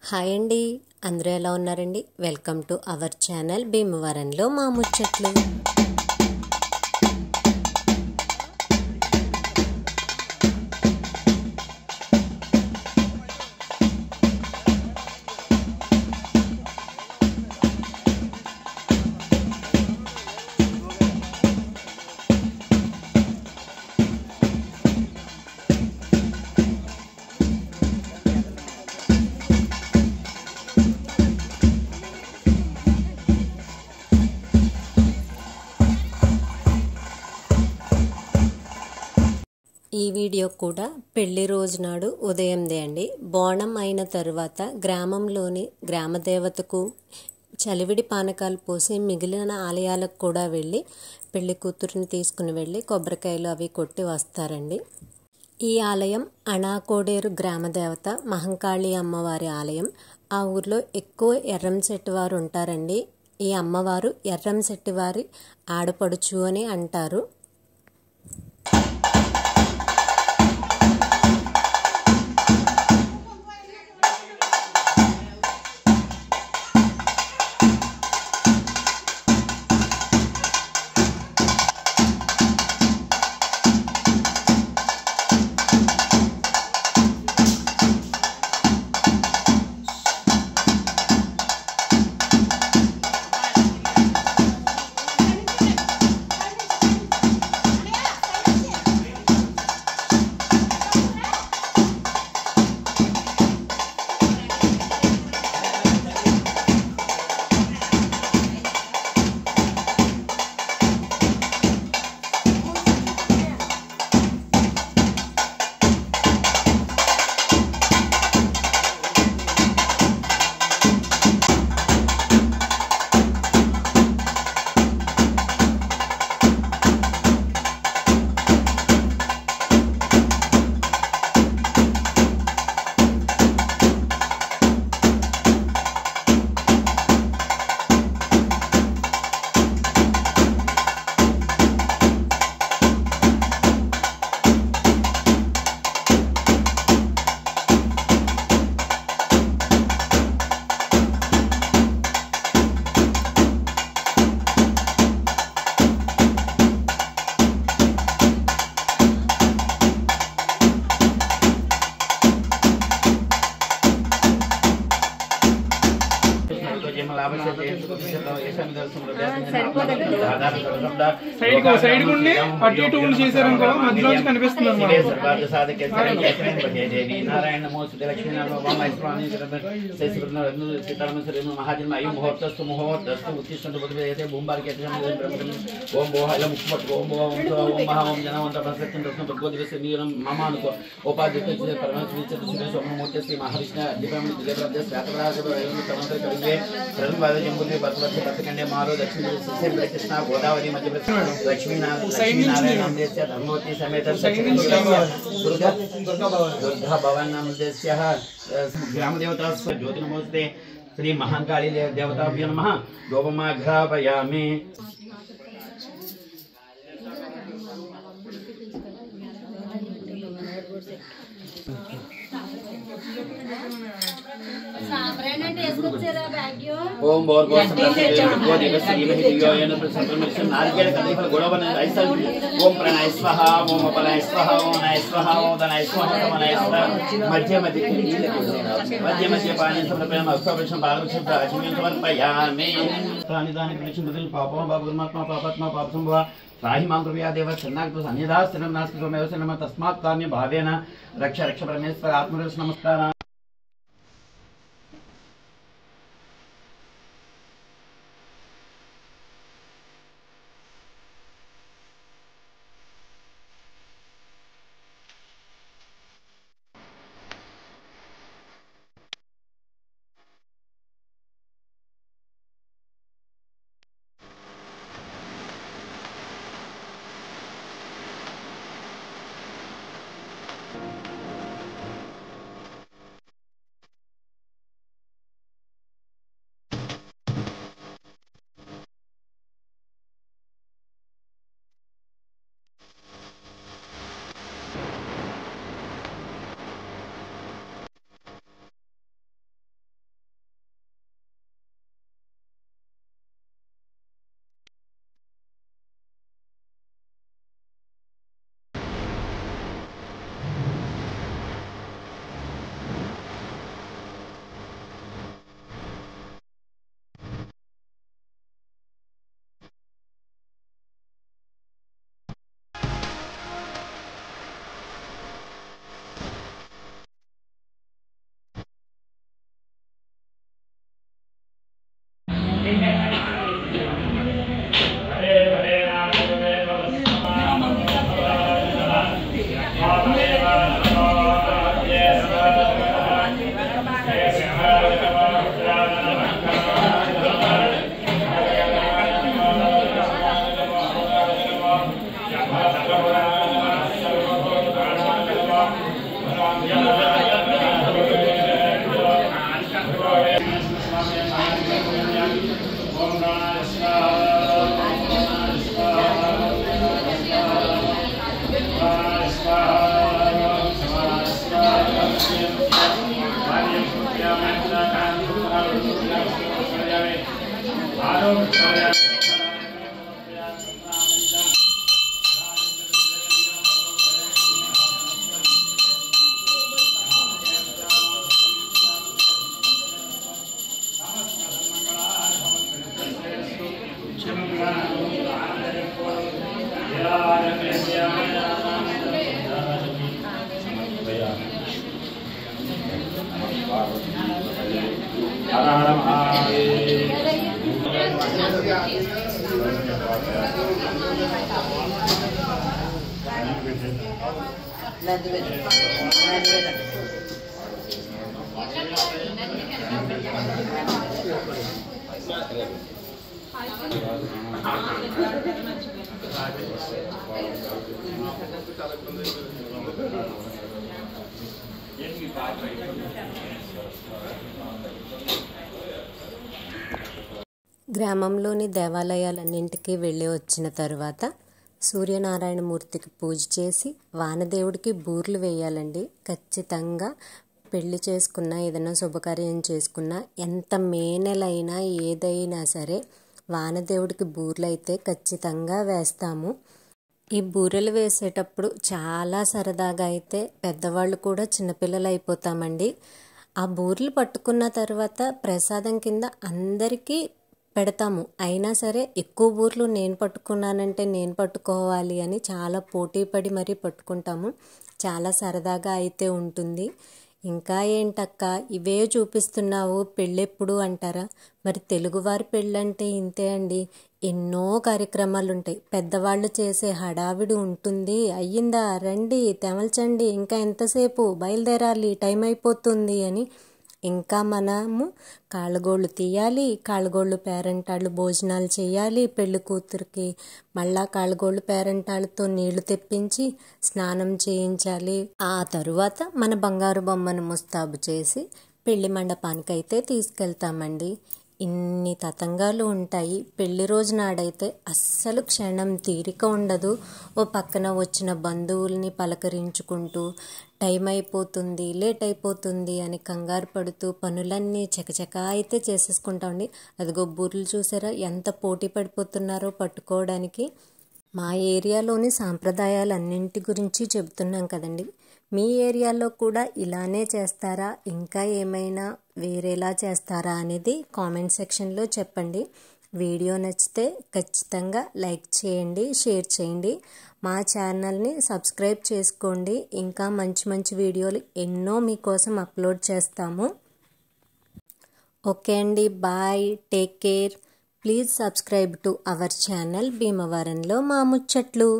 Hi అండి, అందరూ ఎలా ఉన్నారండి? వెల్కమ్ టు అవర్ ఛానల్ భీమవరంలో మా ముచ్చట్లు. ఈ వీడియో కూడా పెళ్లి రోజు నాడు ఉదయందే అండి. బోనం అయిన తరువాత గ్రామంలోని గ్రామదేవతకు చలివిడి పానకాలు పోసి మిగిలిన ఆలయాలకు కూడా వెళ్ళి పెళ్లి కూతురుని తీసుకుని వెళ్ళి కొబ్బరికాయలు అవి కొట్టి వస్తారండి. ఈ ఆలయం అనాకోడేరు గ్రామదేవత మహంకాళి అమ్మవారి ఆలయం. ఆ ఊర్లో ఎక్కువ ఎర్రంశెట్టి వారు ఉంటారండి. ఈ అమ్మవారు ఎర్రంశెట్టి వారి ఆడపడుచు అని అంటారు. సైడ్ ఉండి అటు ఇటు ఉండి చేశారనుకో మధ్యలో కనిపిస్తుంది నారాయణ నమోస్తు లక్ష్మీనారాయణ మహాజన్మ అయ్యి ముహూర్తస్తు ముహూర్తస్తు ఉత్తిష్టంతో భూంబారికి ఓం బోహల ముఖ్యపట్టు ఓం ఓం మహా ఓం జనవంత భగవద్గీత నీరం మమానుకో ఉపాధ్యక్ష పరమేశ్వరి సోమమూర్తి శ్రీ మహావిష్ణు దీపం దివ్యప్రభ శ్వేతరాజ కలిగే ప్రథమ జంబులి బసవతి బతకండే మారో దక్షిణ కృష్ణ గోదావరి మధ్యప్రదేశ్ లక్ష్మీనారాయణ ధర్మవతి సమేత దుర్గా భవన్ గ్రామదేవత జ్యోతి నమోస్తే శ్రీ మహాకాళీ దేవతాభ్యో నమః గోపమాఘ్రాపయామి. ఓం నారికేళ కదలికల గొడవ ఓం ప్రణయ స్వహ ఓం అపలయ స్వహ ఓం నయ స్వహ ఓం ధనయ స్వహ సమనయ స్వహ మధ్య మధ్య పాని సమర్పయామి అక్షోపక్షం పాదవక్షం ప్రాచీనం సమర్పయామి. ప్రాణిదాని ప్రవేశం బదులు పాపం బాబు దుర్మాత్మ పాపాత్మ పాప సంభవ రాహి మాం కృపయా దేవ సన్నాగతో సన్నిధా స్థిరం నాస్తి త్వమేవ శరణం తస్మాత్ కామ్య భావేన రక్ష రక్ష పరమేశ్వర ఆత్మరక్ష నమస్కారం. గ్రామంలోని దేవాలయాలన్నింటికి వెళ్ళి వచ్చిన తర్వాత సూర్యనారాయణమూర్తికి పూజ చేసి వానదేవుడికి బూర్లు వేయాలండి. ఖచ్చితంగా పెళ్లి చేసుకున్నా ఏదైనా శుభకార్యం చేసుకున్నా ఎంత మే నెలైనా ఏదైనా సరే వానదేవుడికి బూర్లు అయితే ఖచ్చితంగా వేస్తాము. ఈ బూరెలు వేసేటప్పుడు చాలా సరదాగా అయితే పెద్దవాళ్ళు కూడా చిన్నపిల్లలు అయిపోతామండి. ఆ బూరెలు పట్టుకున్న తర్వాత ప్రసాదం కింద అందరికీ పెడతాము. అయినా సరే ఎక్కువ బూర్లు నేను పట్టుకున్నానంటే నేను పట్టుకోవాలి అని చాలా పోటీ పడి మరీ పట్టుకుంటాము. చాలా సరదాగా అయితే ఉంటుంది. ఇంకా ఏంటక్క ఇవే చూపిస్తున్నావు, పెళ్ళెప్పుడు అంటారా? మరి తెలుగువారి పెళ్ళంటే ఇంతే అండి. ఎన్నో కార్యక్రమాలు ఉంటాయి. పెద్దవాళ్ళు చేసే హడావిడి ఉంటుంది. అయ్యిందా, రండి, తెమల్చండి, ఇంకా ఎంతసేపు, బయలుదేరాలి, టైం అయిపోతుంది అని ఇంకా మనము కాళ్ళగోళ్ళు తీయాలి, కాళ్ళగోళ్ళు పేరంటాళ్ళు భోజనాలు చేయాలి, పెళ్లి కూతురికి మళ్ళా కాళ్ళగోళ్ళు పేరంటాళ్ళతో నీళ్లు తెప్పించి స్నానం చేయించాలి. ఆ తరువాత మన బంగారు బొమ్మను ముస్తాబు చేసి పెళ్లి మండపానికైతే తీసుకెళ్తామండి. ఇన్ని తతంగాలు ఉంటాయి. పెళ్లి రోజు నాడైతే అస్సలు క్షణం తీరిక ఉండదు. ఓ పక్కన వచ్చిన బంధువుల్ని పలకరించుకుంటూ టైం అయిపోతుంది, లేట్ అయిపోతుంది అని కంగారు పడుతూ పనులన్నీ చకచకా అయితే చేసేసుకుంటామండి. అదిగో బూర్లు చూసారా ఎంత పోటీ పడిపోతున్నారో పట్టుకోవడానికి. మా ఏరియాలోని సాంప్రదాయాలన్నింటి గురించి చెబుతున్నాం కదండి. మీ ఏరియాలో కూడా ఇలానే చేస్తారా, ఇంకా ఏమైనా వేరేలా చేస్తారా అనేది కామెంట్ సెక్షన్లో చెప్పండి. వీడియో నచ్చితే ఖచ్చితంగా లైక్ చేయండి, షేర్ చేయండి. మా ఛానల్ని సబ్స్క్రైబ్ చేసుకోండి. ఇంకా మంచి మంచి వీడియోలు ఎన్నో మీకోసం అప్లోడ్ చేస్తాము. ఓకే అండి, bye, take care. Please subscribe to our channel భీమవరంలో మా ముచ్చట్లు.